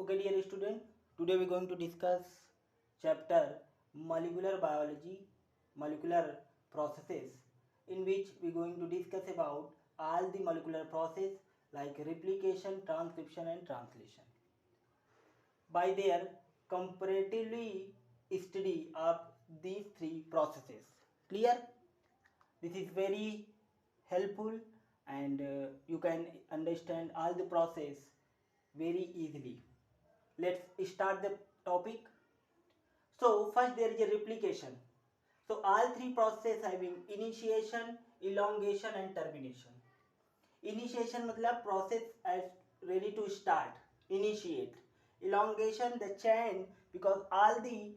Okay, dear student, today we are going to discuss chapter molecular biology, molecular processes, in which we are going to discuss about all the molecular process like replication, transcription and translation. By their comparatively study of these three processes. Clear? This is very helpful and you can understand all the process very easily. Let's start the topic. So first there is a replication. So all three processes having initiation, elongation and termination. Initiation मतलब process as ready to start, initiate. Elongation the chain, because all the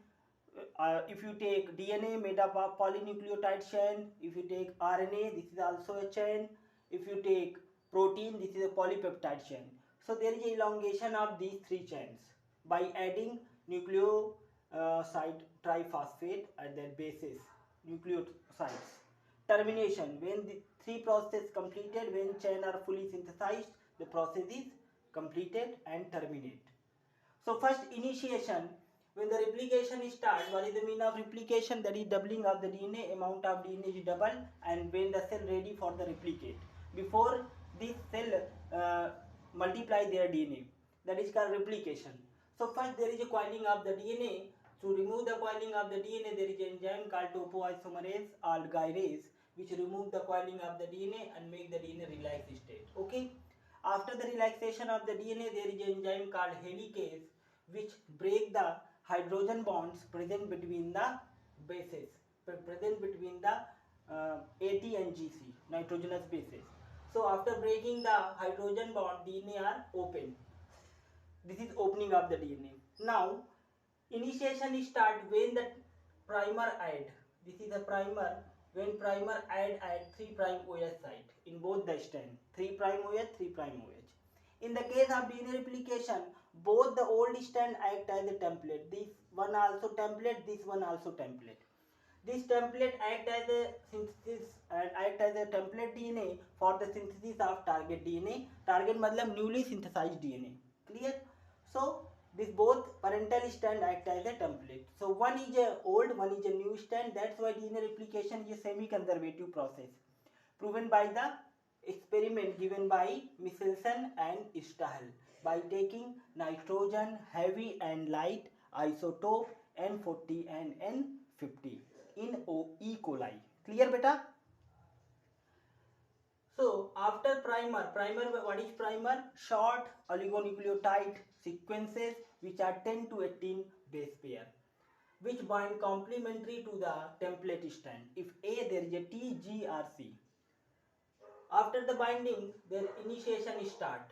if you take DNA made up of polynucleotide chain, if you take RNA, this is also a chain, if you take protein, this is a polypeptide chain. So there is elongation of these three chains by adding nucleoside triphosphate at their bases, nucleosides. Termination, when the three processes completed, when chain are fully synthesized, the process is completed and terminate. So first initiation, when the replication starts, what is the mean of replication? That is doubling of the DNA, amount of DNA is double, and when the cell ready for the replicate. Before this cell multiply their DNA, that is called replication. So first there is a coiling of the DNA. To remove the coiling of the DNA, there is an enzyme called topoisomerase or gyrase, which remove the coiling of the DNA and make the DNA relaxed state. Okay. After the relaxation of the DNA, there is an enzyme called helicase, which break the hydrogen bonds present between the bases, present between the AT and GC, nitrogenous bases. So after breaking the hydrogen bond, DNA are open. This is opening of the DNA. Now initiation start when the primer add. This is a primer. When primer add at 3' OH site in both the strand, 3' OH, 3' OH. In the case of DNA replication, both the old strand act as a template. This one also template, this one also template. This template act as a synthesis and act as a template DNA for the synthesis of target DNA. Target मतलब newly synthesized DNA. Clear? So this both parental strand act as a template. So one is a old, one is a new strand. That's why DNA replication is a semi-conservative process, proven by the experiment given by Michelson and Stahl by taking nitrogen heavy and light isotope N40 and N50 in E. coli. Clear beta? So after primer, what is primer? Short oligonucleotide sequences which are 10 to 18 base pair, which bind complementary to the template strand. If A, there is a T, G or C. After the binding, their initiation start.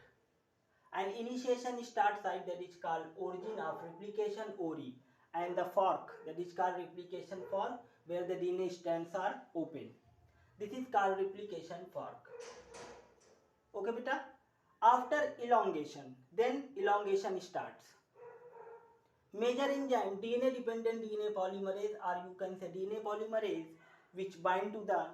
And initiation start site, that is called origin of replication ORI, and the fork, that is called replication fork, where the DNA strands are open. This is called replication fork. Okay beta? After elongation, then elongation starts. Major enzyme, DNA dependent DNA polymerase, or you can say DNA polymerase, which bind to the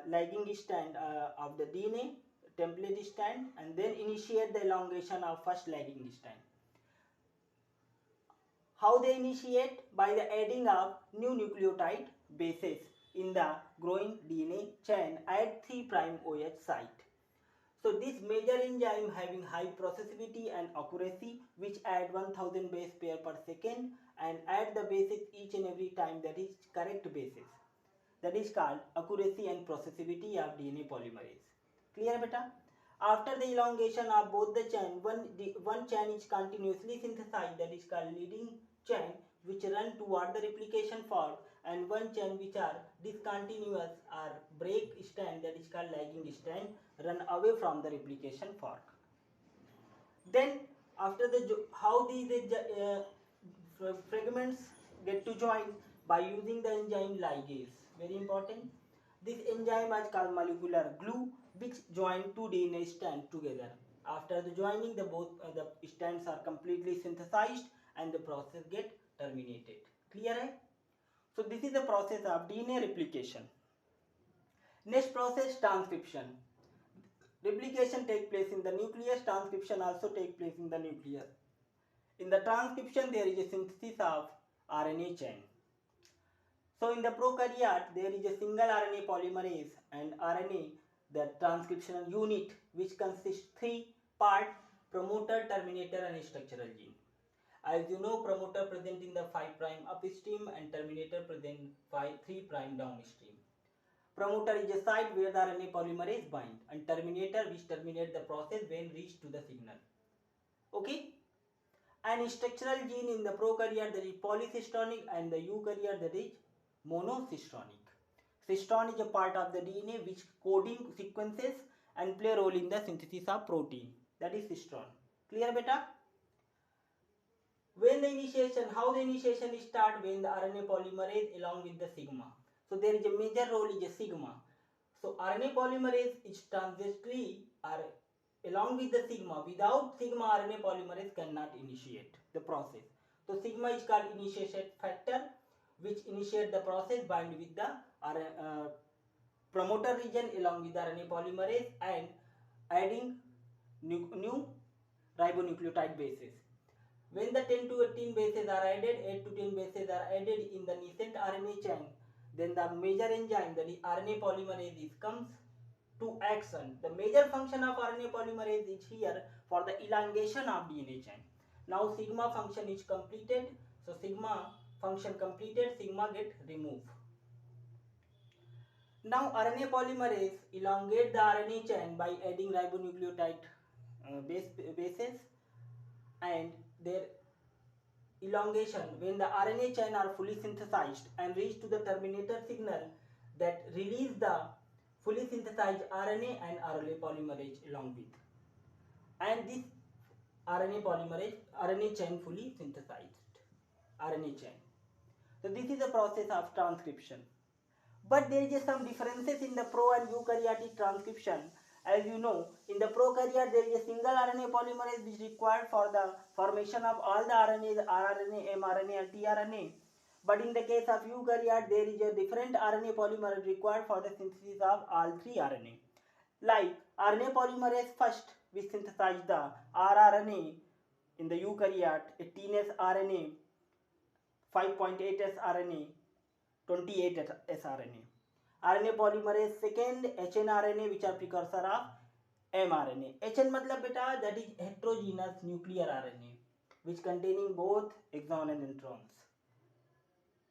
lagging strand of the DNA template strand and then initiate the elongation of first lagging strand. How they initiate? By the adding of new nucleotide bases in the growing DNA chain at 3' OH site. So this major enzyme having high processivity and accuracy, which add 1000 base pair per second and add the bases each and every time, that is correct bases. That is called accuracy and processivity of DNA polymerase. Clear beta? After the elongation of both the chain, one chain is continuously synthesized, that is called leading chain, which run toward the replication fork, and one chain which are discontinuous or break strand, that is called lagging strand, run away from the replication fork. Then after how these fragments get to join? By using the enzyme ligase. Very important. This enzyme is called molecular glue, which join two DNA strands together. After the joining, both the strands are completely synthesized and the process get terminated. Clear hai? So this is the process of DNA replication. Next process, transcription. Replication takes place in the nucleus, transcription also takes place in the nucleus. In the transcription, there is a synthesis of RNA chain. So in the prokaryote, there is a single RNA polymerase and RNA, the transcriptional unit, which consists three parts: promoter, terminator, and structural gene. As you know, promoter present in the 5' upstream and terminator present 3' downstream. Promoter is a site where the RNA polymerase bind, and terminator which terminate the process when reached to the signal. Okay? And structural gene in the prokaryote, that is polycystonic, and the eukaryote, that is monocystonic. Cystone is a part of the DNA which coding sequences and play a role in the synthesis of protein. That is cystone. Clear, beta? When the initiation, how the initiation is start? When the RNA polymerase along with the sigma. So there is a major role is a sigma. So RNA polymerase is transitory or along with the sigma. Without sigma, RNA polymerase cannot initiate the process. So sigma is called initiation factor, which initiate the process bind with the promoter region along with the RNA polymerase and adding new ribonucleotide bases. When the 10 to 18 bases are added, 8 to 10 bases are added in the nascent RNA chain, then the major enzyme, that is RNA polymerase, comes to action. The major function of RNA polymerase is here for the elongation of DNA chain. Now sigma function is completed. So sigma function completed, sigma get removed. Now RNA polymerase elongate the RNA chain by adding ribonucleotide bases, and their elongation, when the RNA chain are fully synthesized and reach to the terminator signal, that release the fully synthesized RNA and RNA polymerase along with, and this RNA chain fully synthesized RNA chain. So this is the process of transcription. But there is some differences in the pro and eukaryotic transcription. As you know, in the prokaryote there is a single RNA polymerase which is required for the formation of all the RNA, rRNA, mRNA and tRNA. But in the case of eukaryote, there is a different RNA polymerase required for the synthesis of all three RNA. Like RNA polymerase first, we synthesize the rRNA in the eukaryote, a teenage RNA, 5.8S RNA, 28S RNA. RNA polymerase second, hnRNA, which are precursor of mRNA. HN matlab beta, that is heterogeneous nuclear RNA, which containing both exon and introns.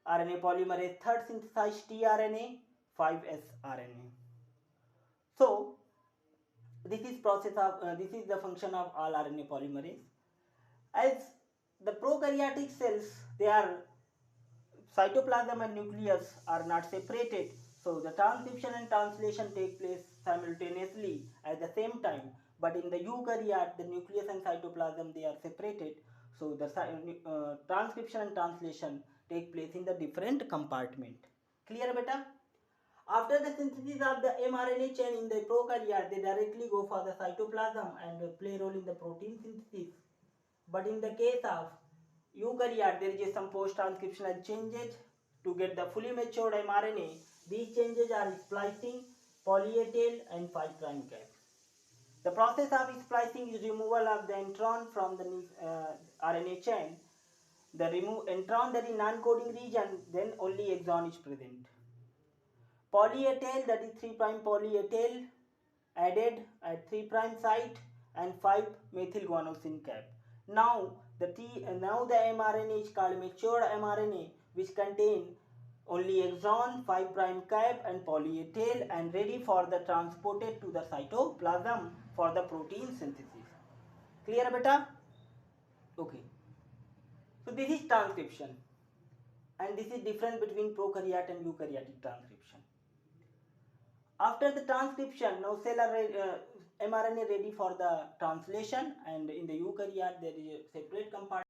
RNA polymerase third synthesized tRNA, 5S RNA. So this is this is the function of all RNA polymerase. As the prokaryotic cells, they are cytoplasm and nucleus are not separated, so the transcription and translation take place simultaneously at the same time. But in the eukaryote, the nucleus and cytoplasm, they are separated, so the transcription and translation take place in the different compartment. Clear, beta? After the synthesis of the mRNA chain in the prokaryote, they directly go for the cytoplasm and play role in the protein synthesis. But in the case of eukaryote, there is some post-transcriptional changes to get the fully matured mRNA. These changes are splicing, poly-A tail and 5' cap. The process of splicing is removal of the intron from the RNA chain. The remove intron, that is non-coding region, then only exon is present. Poly-A tail, that is 3' poly-A tail added at 3' site and 5-methyl guanosine cap. Now the mRNA is called matured mRNA, which contain only exon, 5' cap and poly-A tail, and ready for the transported to the cytoplasm for the protein synthesis. Clear, beta? Okay. So this is transcription, and this is difference between prokaryote and eukaryotic transcription. After the transcription, now cell are mRNA ready for the translation, and in the eukaryote there is a separate compartment.